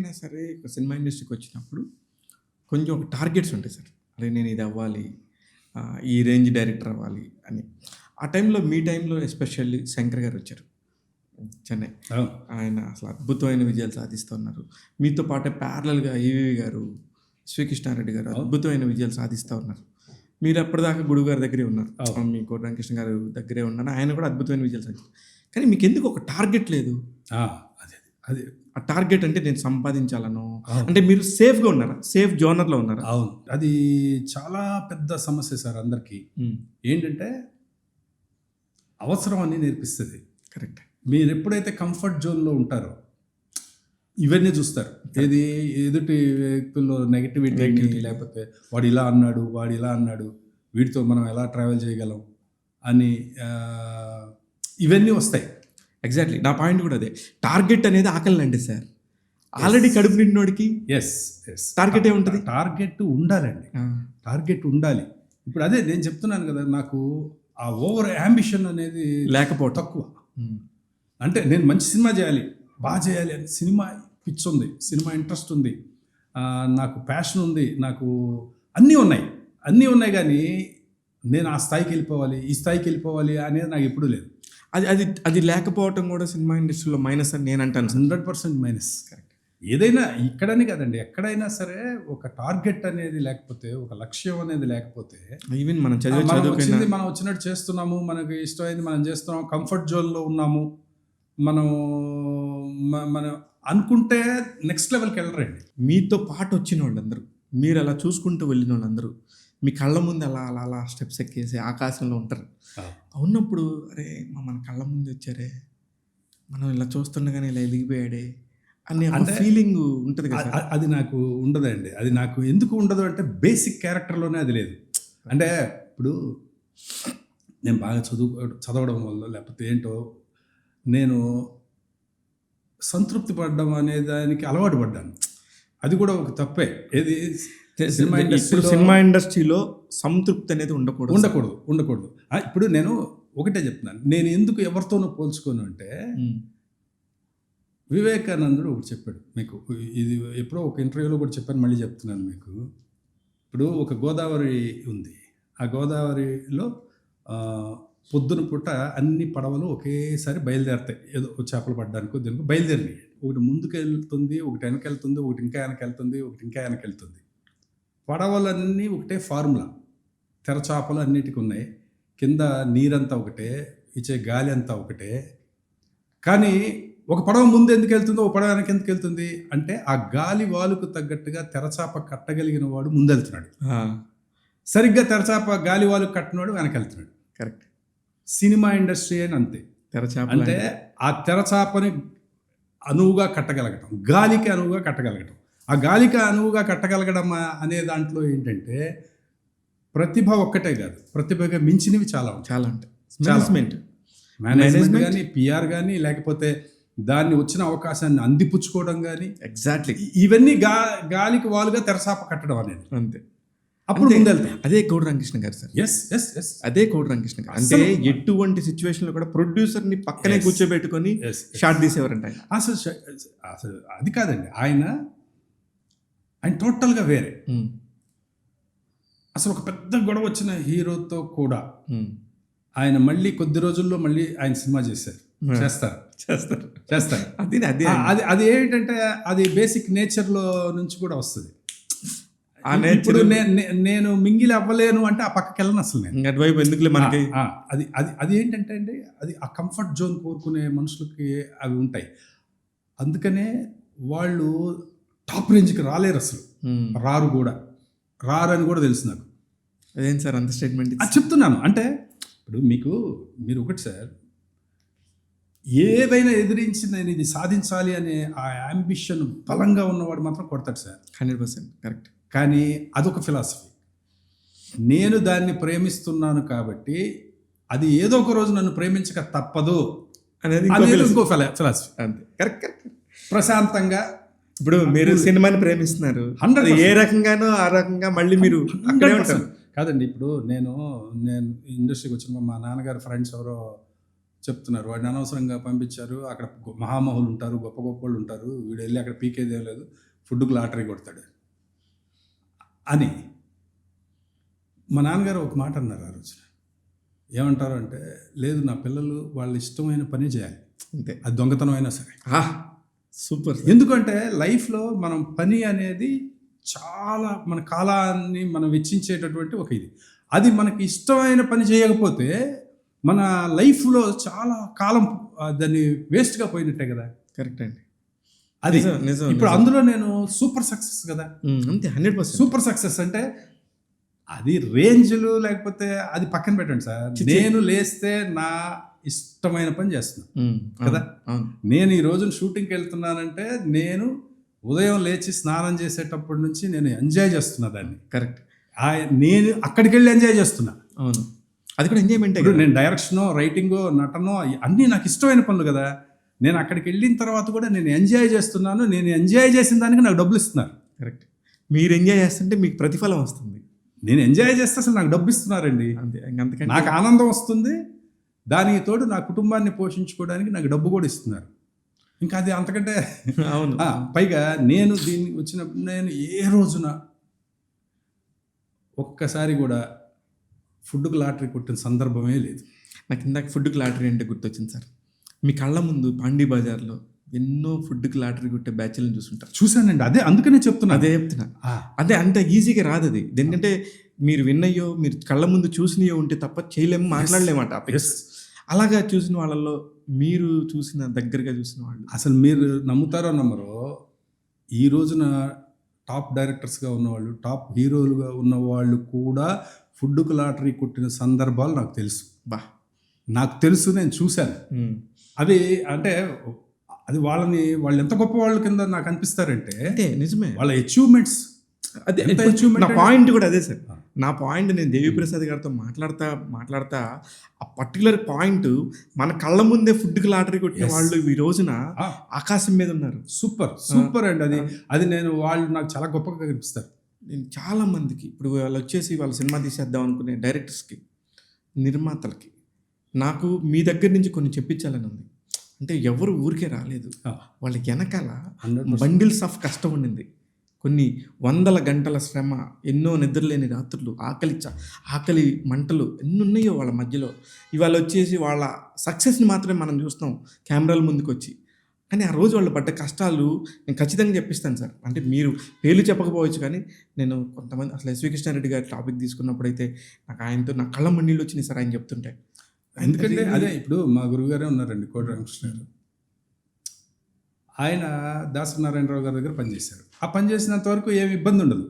ఎవరైనా సరే ఒక సినిమా ఇండస్ట్రీకి వచ్చినప్పుడు కొంచెం ఒక టార్గెట్స్ ఉంటాయి సార్. అరే నేను ఇది అవ్వాలి, ఈ రేంజ్ డైరెక్టర్ అవ్వాలి అని. ఆ టైంలో మీ టైంలో ఎస్పెషల్లీ శంకర్ గారు వచ్చారు చెన్నై. ఆయన అసలు అద్భుతమైన విజయాలు సాధిస్తున్నారు. మీతో పాటే ప్యారలల్గా ఈవీవి గారు, శ్రీకృష్ణారెడ్డి గారు అద్భుతమైన విజయాలు సాధిస్తూ ఉన్నారు. మీరు అప్పటిదాకా గురువు గారి దగ్గరే ఉన్నారు, మీ కోట రామకృష్ణ గారు దగ్గరే ఉన్నారు. ఆయన కూడా అద్భుతమైన విజయాలు సాధించారు. కానీ మీకు ఎందుకు ఒక టార్గెట్ లేదు? అది ఆ టార్గెట్ అంటే నేను సంపాదించాలను అంటే మీరు సేఫ్గా ఉన్నారా? సేఫ్ జోనర్లో ఉన్నారా? అవును, అది చాలా పెద్ద సమస్య సార్ అందరికీ. ఏంటంటే అవసరం అని నేర్పిస్తుంది. కరెక్ట్. మీరు ఎప్పుడైతే కంఫర్ట్ జోన్లో ఉంటారో ఇవన్నీ చూస్తారు. ఏది ఎదుటి వ్యక్తుల్లో నెగిటివిటీ, లేకపోతే వాడు ఇలా అన్నాడు, వాడు ఇలా అన్నాడు, వీటితో మనం ఎలా ట్రావెల్ చేయగలం అని ఇవన్నీ వస్తాయి. ఎగ్జాక్ట్లీ నా పాయింట్ కూడా అదే. టార్గెట్ అనేది ఆకలి అండి సార్. ఆల్రెడీ కడుపు నిండినోడికి టార్గెట్ ఏ ఉంటుంది. టార్గెట్ ఉండాలండి, టార్గెట్ ఉండాలి. ఇప్పుడు అదే నేను చెప్తున్నాను కదా, నాకు ఆ ఓవర్ యాంబిషన్ అనేది లేకపోవడం తక్కువ. అంటే నేను మంచి సినిమా చేయాలి, బాగా చేయాలి అని సినిమా పిచ్ ఉంది, సినిమా ఇంట్రెస్ట్ ఉంది, నాకు ప్యాషన్ ఉంది, నాకు అన్నీ ఉన్నాయి కానీ నేను ఆ స్థాయికి వెళ్ళిపోవాలి, ఈ స్థాయికి వెళ్ళిపోవాలి అనేది నాకు ఎప్పుడూ లేదు. అది లేకపోవటం కూడా సినిమా ఇండస్ట్రీలో మైనస్ అని నేను అంటాను. 100% మైనస్. కరెక్ట్. ఏదైనా ఇక్కడని కాదండి, ఎక్కడైనా సరే ఒక టార్గెట్ అనేది లేకపోతే, ఒక లక్ష్యం అనేది లేకపోతే, ఈవెన్ మనం మనం వచ్చినట్టు చేస్తున్నాము, మనకి ఇష్టమైంది మనం చేస్తున్నాము, కంఫర్ట్ జోన్లో ఉన్నాము, మనం అనుకుంటే నెక్స్ట్ లెవెల్కి వెళ్ళరండి. మీతో పాటు వచ్చిన వాళ్ళందరూ, మీరు అలా చూసుకుంటూ వెళ్ళిన వాళ్ళందరూ మీ కళ్ళ ముందు అలా అలా అలా స్టెప్స్ ఎక్కేసి ఆకాశంలో ఉంటారు. ఉన్నప్పుడు అరే మన కళ్ళ ముందు వచ్చారే, మనం ఇలా చూస్తుండగానే ఇలా ఎదిగిపోయాడే అనే ఫీలింగ్ ఉంటుంది కదా. అది నాకు ఉండదండి. అది నాకు ఎందుకు ఉండదు అంటే బేసిక్ క్యారెక్టర్లోనే అది లేదు. అంటే ఇప్పుడు నేను బాగా చదవడం వల్ల లేకపోతే ఏంటో నేను సంతృప్తి పడడం అనే దానికి అలవాటు పడ్డాను. అది కూడా ఒక తప్పే. ఏది సినిమా ఇండస్ట్రీలో సంతృప్తి అనేది ఉండకూడదు. ఇప్పుడు నేను ఒకటే చెప్తున్నాను, నేను ఎందుకు ఎవరితోనూ పోల్చుకోను అంటే, వివేకానందుడు ఒకటి చెప్పాడు మీకు, ఇది ఎప్పుడో ఒక ఇంటర్వ్యూలో కూడా చెప్పాను, మళ్ళీ చెప్తున్నాను మీకు. ఇప్పుడు ఒక గోదావరి ఉంది, ఆ గోదావరిలో పొద్దున పూట అన్ని పడవలు ఒకేసారి బయలుదేరుతాయి, ఏదో చేపలు పడ్డానికో దీనికి బయలుదేరినాయి. ఒకటి ముందుకు వెళ్తుంది, ఒకటి వెనకెళ్తుంది, ఒకటి ఇంకా వెనకెళ్తుంది. పడవలన్నీ ఒకటే ఫార్ములా, తెరచాపలు అన్నిటికీ ఉన్నాయి, కింద నీరంతా ఒకటే, ఇచ్చే గాలి అంతా ఒకటే. కానీ ఒక పడవ ముందు ఎందుకు వెళ్తుందో, ఒక పడవ వెనక ఎందుకు వెళ్తుంది అంటే, ఆ గాలి వాలుకు తగ్గట్టుగా తెరచాప కట్టగలిగిన వాడు ముందెళ్తున్నాడు, సరిగ్గా తెరచాప గాలి వాలుకు కట్టినవాడు వెనకెళ్తున్నాడు. కరెక్ట్. సినిమా ఇండస్ట్రీ అని అంతే. తెరచాప అంటే ఆ తెరచాపని అనువుగా కట్టగలగటం, గాలికి అనువుగా కట్టగలగటం. ఆ గాలికి అనువుగా కట్టగలగడం అనే దాంట్లో ఏంటంటే ప్రతిభ ఒక్కటే కాదు, ప్రతిభగా మించినవి చాలా ఉంటాయి. మేనేజ్మెంట్ కానీ, పిఆర్ కానీ, లేకపోతే దాన్ని వచ్చిన అవకాశాన్ని అందిపుచ్చుకోవడం కానీ, ఎగ్జాక్ట్లీ ఇవన్నీ గాలికి వాలుగా తెరచాప కట్టడం అనేది అంతే. అప్పుడు ముందెళ్తాం. అదే కోట రామకృష్ణ గారు సార్. అదే కోట రామకృష్ణ గారు అంటే ఎటువంటి సిచ్యువేషన్ లో కూడా ప్రొడ్యూసర్ ని పక్కనే కూర్చోబెట్టుకొని షాట్ తీసేవారంట. అసలు అది కాదండి, ఆయన టోటల్గా వేరే. అసలు ఒక పెద్ద గొడవ వచ్చిన హీరోతో కూడా ఆయన మళ్ళీ కొద్ది రోజుల్లో మళ్ళీ ఆయన సినిమా చేస్తారు. అది ఏంటంటే అది బేసిక్ నేచర్లో నుంచి కూడా వస్తుంది. ఇప్పుడు నేను మింగిలి అవ్వలేను అంటే ఆ పక్కకి వెళ్ళను అసలు, నేను అటువైపు ఎందుకులే మనకి. అది ఏంటంటే అండి, అది ఆ కంఫర్ట్ జోన్ కోరుకునే మనుషులకి అవి ఉంటాయి. అందుకనే వాళ్ళు టాప్ రేంజ్కి రాలేరు, అసలు రారని కూడా తెలుసు నాకు. అదేం సార్ అంత స్టేట్మెంట్? అది చెప్తున్నాను అంటే, ఇప్పుడు మీరు ఒకటి సార్, ఏదైనా ఎదిరించి నేను ఇది సాధించాలి అనే ఆ యాంబిషన్ బలంగా ఉన్నవాడు మాత్రం కొడతాడు సార్. 100% కరెక్ట్. కానీ అదొక ఫిలాసఫీ. నేను దాన్ని ప్రేమిస్తున్నాను కాబట్టి అది ఏదో ఒక రోజు నన్ను ప్రేమించక తప్పదు అనేది ఇంకో ఫిలాసఫీ. అంతే. కరెక్ట్. ప్రశాంతంగా ఇప్పుడు మీరు సినిమాని ప్రేమిస్తున్నారు, ఏ రకంగానో ఆ రకంగా మళ్ళీ మీరు అక్కడే ఉంటారు కాదండి. ఇప్పుడు నేను ఇండస్ట్రీకి వచ్చిన మా నాన్నగారు ఫ్రెండ్స్ ఎవరో చెప్తున్నారు. వాడిని అనవసరంగా పంపించారు. అక్కడ మహామహులు ఉంటారు, గొప్ప గొప్ప వాళ్ళు ఉంటారు. వీడు వెళ్ళి అక్కడ పీకేదేం లేదు, ఫుడ్కి లాటరీ కొడతాడు అని మా నాన్నగారు ఒక మాట అన్నారు ఆ రోజున. ఏమంటారు అంటే, లేదు నా పిల్లలు వాళ్ళ ఇష్టమైన పని చేయాలి, అంతే. అది దొంగతనం అయినా సరే. సూపర్. ఎందుకంటే లైఫ్లో మనం పని అనేది చాలా మన కాలాన్ని మనం వెచ్చించేటటువంటి ఒక ఇది. అది మనకి ఇష్టమైన పని చేయకపోతే మన లైఫ్లో చాలా కాలం దాన్ని వేస్ట్గా పోయినట్టే కదా. కరెక్ట్ అండి. అది నిజం. ఇప్పుడు అందులో నేను సూపర్ సక్సెస్ కదా. అంతే 100%. సూపర్ సక్సెస్ అంటే అది రేంజ్లు లేకపోతే అది పక్కన పెట్టండి సార్. నేను లేస్తే నా ఇష్టమైన పని చేస్తున్నాను కదా. నేను ఈ రోజున షూటింగ్కి వెళ్తున్నానంటే నేను ఉదయం లేచి స్నానం చేసేటప్పటి నుంచి నేను ఎంజాయ్ చేస్తున్నా దాన్ని. కరెక్ట్. నేను అక్కడికి వెళ్ళి ఎంజాయ్ చేస్తున్నా. అవును, అది కూడా ఎంజాయ్మెంట్. నేను డైరెక్షనో, రైటింగో, నటనో అన్నీ నాకు ఇష్టమైన పనులు కదా. నేను అక్కడికి వెళ్ళిన తర్వాత కూడా నేను ఎంజాయ్ చేస్తున్నాను. నేను ఎంజాయ్ చేసిన దానికి నాకు డబ్బులు ఇస్తున్నారు. కరెక్ట్. మీరు ఎంజాయ్ చేస్తుంటే మీకు ప్రతిఫలం వస్తుంది. నేను ఎంజాయ్ చేస్తే అసలు నాకు డబ్బు ఇస్తున్నారండి. అంతే. నాకు ఆనందం వస్తుంది. దానికి తోడు నా కుటుంబాన్ని పోషించుకోవడానికి నాకు డబ్బు కూడా ఇస్తున్నారు. ఇంకా అది అంతకంటే అవును. పైగా నేను దీన్ని వచ్చినప్పుడు నేను ఏ రోజున ఒక్కసారి కూడా ఫుడ్కి లాటరీ కొట్టిన సందర్భమే లేదు. నాకు ఇందాక ఫుడ్కి లాటరీ అంటే గుర్తొచ్చింది సార్. మీ కళ్ళ ముందు పాండీ బజార్లో ఎన్నో ఫుడ్కి లాటరీ కొట్టే బ్యాచ్లను చూసుంటారు. చూశానండి. అదే అందుకనే చెప్తున్నా. అదే అంత ఈజీగా రాదు అది. ఎందుకంటే మీరు విన్నయ్యో, మీరు కళ్ళ ముందు చూసినయో ఉంటే తప్ప చేయలేము, మాట్లాడలేమాట. అలాగా చూసిన వాళ్ళల్లో మీరు చూసిన, దగ్గరగా చూసిన వాళ్ళు అసలు మీరు నమ్ముతారో నమ్మరో, ఈ రోజున టాప్ డైరెక్టర్స్గా ఉన్నవాళ్ళు, టాప్ హీరోలుగా ఉన్నవాళ్ళు కూడా ఫుడ్కు లాటరీ కొట్టిన సందర్భాలు నాకు తెలుసు. నాకు తెలుసు, నేను చూశాను. అది అంటే అది వాళ్ళు ఎంత గొప్ప వాళ్ళ కింద నాకు అనిపిస్తారంటే, అంటే నిజమే వాళ్ళ అచీవ్మెంట్స్. అదే నా పాయింట్ కూడా అదే సార్. నా పాయింట్ నేను దేవిప్రసాద్ గారితో మాట్లాడతా ఆ పర్టికులర్ పాయింట్, మన కళ్ళ ముందే ఫుడ్కి లాటరీ కొట్టిన వాళ్ళు ఈ రోజున ఆకాశం మీద ఉన్నారు. సూపర్ అండి. అది నేను వాళ్ళు నాకు చాలా గొప్పగా కనిపిస్తారు. నేను చాలా మందికి ఇప్పుడు వాళ్ళు వచ్చేసి వాళ్ళ సినిమా తీసేద్దాం అనుకునే డైరెక్టర్స్కి, నిర్మాతలకి నాకు మీ దగ్గర నుంచి కొన్ని చెప్పించాలని ఉంది. అంటే ఎవరు ఊరికే రాలేదు, వాళ్ళ వెనకాల బండిల్స్ ఆఫ్ కష్టం ఉండింది. కొన్ని వందల గంటల శ్రమ, ఎన్నో నిద్రలేని రాత్రులు, ఆకలి మంటలు ఎన్ని ఉన్నాయో వాళ్ళ మధ్యలో. ఇవాళ వచ్చేసి వాళ్ళ సక్సెస్ని మాత్రమే మనం చూస్తాం కెమెరాల ముందుకు వచ్చి. కానీ ఆ రోజు వాళ్ళు పడ్డ కష్టాలు నేను ఖచ్చితంగా చెప్పిస్తాను సార్. అంటే మీరు పేర్లు చెప్పకపోవచ్చు, కానీ నేను కొంతమంది అసలు ఎస్వి కృష్ణారెడ్డి గారి టాపిక్ తీసుకున్నప్పుడైతే నాకు ఆయనతో నా కళ్ళ మండిలో వచ్చినాయి సార్ ఆయన చెప్తుంటే. ఎందుకంటే అదే ఇప్పుడు మా గురువుగారే ఉన్నారండి, కోటి రామకృష్ణ గారు. ఆయన దాసనారాయణరావు గారి దగ్గర పనిచేశారు. ఆ పని చేసినంత వరకు ఏమి ఇబ్బంది ఉండదు.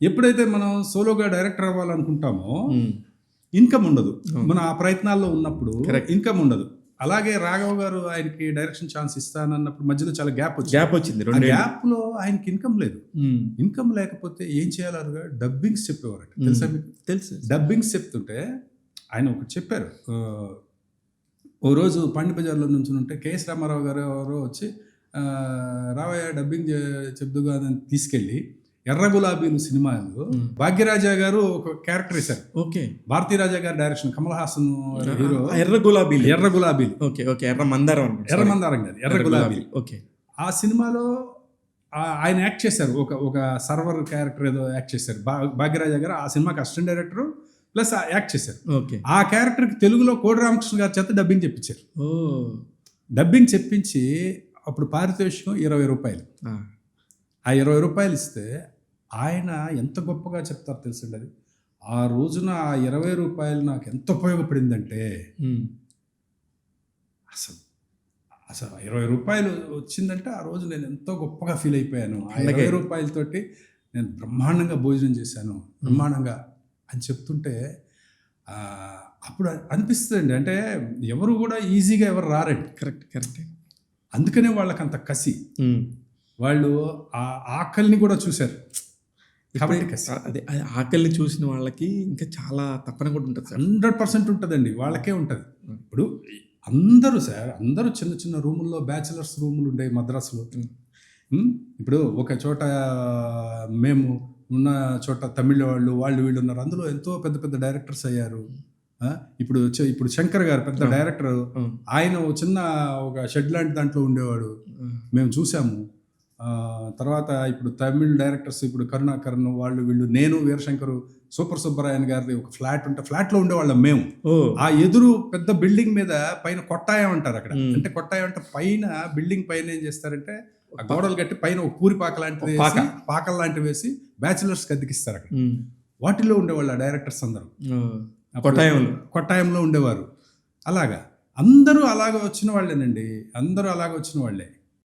ఎప్పుడైతే మనం సోలోగా డైరెక్టర్ అవ్వాలనుకుంటామో ఇన్కమ్ ఉండదు. మనం ఆ ప్రయత్నాల్లో ఉన్నప్పుడు ఇన్కమ్ ఉండదు. అలాగే రాఘవ్ గారు ఆయనకి డైరెక్షన్ ఛాన్స్ ఇస్తానన్నప్పుడు మధ్యలో చాలా గ్యాప్ వచ్చింది. ఆ గ్యాప్లో ఆయనకి ఇన్కమ్ లేదు. ఇన్కమ్ లేకపోతే ఏం చేయాలి? డబ్బింగ్స్ చెప్పేవారట. తెలుసా మీకు? తెలుసు. డబ్బింగ్స్ చెప్తుంటే ఆయన ఒకటి చెప్పారు. ఓ రోజు పాండి బజార్లో నుంచి ఉంటే కేఎస్ రామారావు గారు ఎవరో వచ్చి రావయ్య డబ్బింగ్ చెప్దుగా అని తీసుకెళ్ళి ఎర్ర గులాబీలు సినిమాలో భాగ్యరాజా గారు ఒక క్యారెక్టర్ వేశారు. ఓకే. భారతీ రాజా గారి డైరెక్షన్, కమల్ హాసన్ హీరో. ఎర్ర గులాబీలు. ఓకే. ఎర్ర మందారం కాదు, ఎర్ర గులాబీలు. ఓకే. ఆ సినిమాలో ఆయన యాక్ట్ చేశారు. ఒక సర్వర్ క్యారెక్టర్ ఏదో యాక్ట్ చేశారు భాగ్యరాజా గారు. ఆ సినిమాకి అసిస్టెంట్ డైరెక్టర్ ప్లస్ యాక్ట్ చేశారు. ఓకే. ఆ క్యారెక్టర్కి తెలుగులో కోడి రామకృష్ణ గారి చేత డబ్బింగ్ చెప్పించారు. డబ్బింగ్ చెప్పించి అప్పుడు పారితోషికం 20 రూపాయలు. ఆ 20 రూపాయలు ఇస్తే ఆయన ఎంత గొప్పగా చెప్తారు తెలుసండి. అది ఆ రోజున ఆ 20 రూపాయలు నాకు ఎంత ఉపయోగపడిందంటే, అసలు 20 రూపాయలు వచ్చిందంటే ఆ రోజు నేను ఎంతో గొప్పగా ఫీల్ అయిపోయాను. ఆ 20 రూపాయలతోటి నేను బ్రహ్మాండంగా భోజనం చేశాను, బ్రహ్మాండంగా అని చెప్తుంటే అప్పుడు అనిపిస్తుంది. అంటే ఎవరు కూడా ఈజీగా ఎవరు రారండి. కరెక్ట్. అందుకనే వాళ్ళకి అంత కసి. వాళ్ళు ఆ ఆకలిని కూడా చూశారు కాబట్టి కసి. అదే ఆకలిని చూసిన వాళ్ళకి ఇంకా చాలా తప్పన కూడా ఉంటుంది. 100% ఉంటుందండి, వాళ్ళకే ఉంటుంది. ఇప్పుడు అందరూ చిన్న చిన్న రూముల్లో బ్యాచిలర్స్ రూములు ఉండేవి మద్రాసులో. ఇప్పుడు ఒక చోట మేము ఉన్న చోట తమిళ వాళ్ళు వీళ్ళు ఉన్నారు. అందులో ఎంతో పెద్ద పెద్ద డైరెక్టర్స్ అయ్యారు. ఇప్పుడు శంకర్ గారు పెద్ద డైరెక్టర్, ఆయన ఓ చిన్న ఒక షెడ్ లాంటి దాంట్లో ఉండేవాడు, మేము చూసాము. తర్వాత ఇప్పుడు తమిళ్ డైరెక్టర్స్, ఇప్పుడు కరుణాకరన్ వాళ్ళు వీళ్ళు, నేను వీరశంకరు, సూపర్ సుబ్బరాయన్ గారిది ఒక ఫ్లాట్ ఉంటే ఫ్లాట్లో ఉండేవాళ్ళం మేము. ఆ ఎదురు పెద్ద బిల్డింగ్ మీద పైన కొట్టాయం అంటారు అక్కడ. అంటే కొట్టాయం అంటే పైన బిల్డింగ్ పైన ఏం చేస్తారంటే ఆ గోడలు కట్టి పైన ఒక పూరి పాక లాంటిది, పాకలు లాంటివి వేసి బ్యాచులర్స్ అద్దెకిస్తారు అక్కడ. వాటిలో ఉండేవాళ్ళు ఆ డైరెక్టర్స్ అందరూ. కొట్టాయంలో ఉండేవారు. అలాగా అందరూ అలాగ వచ్చిన వాళ్ళేనండి, అందరూ అలాగ వచ్చిన వాళ్ళే.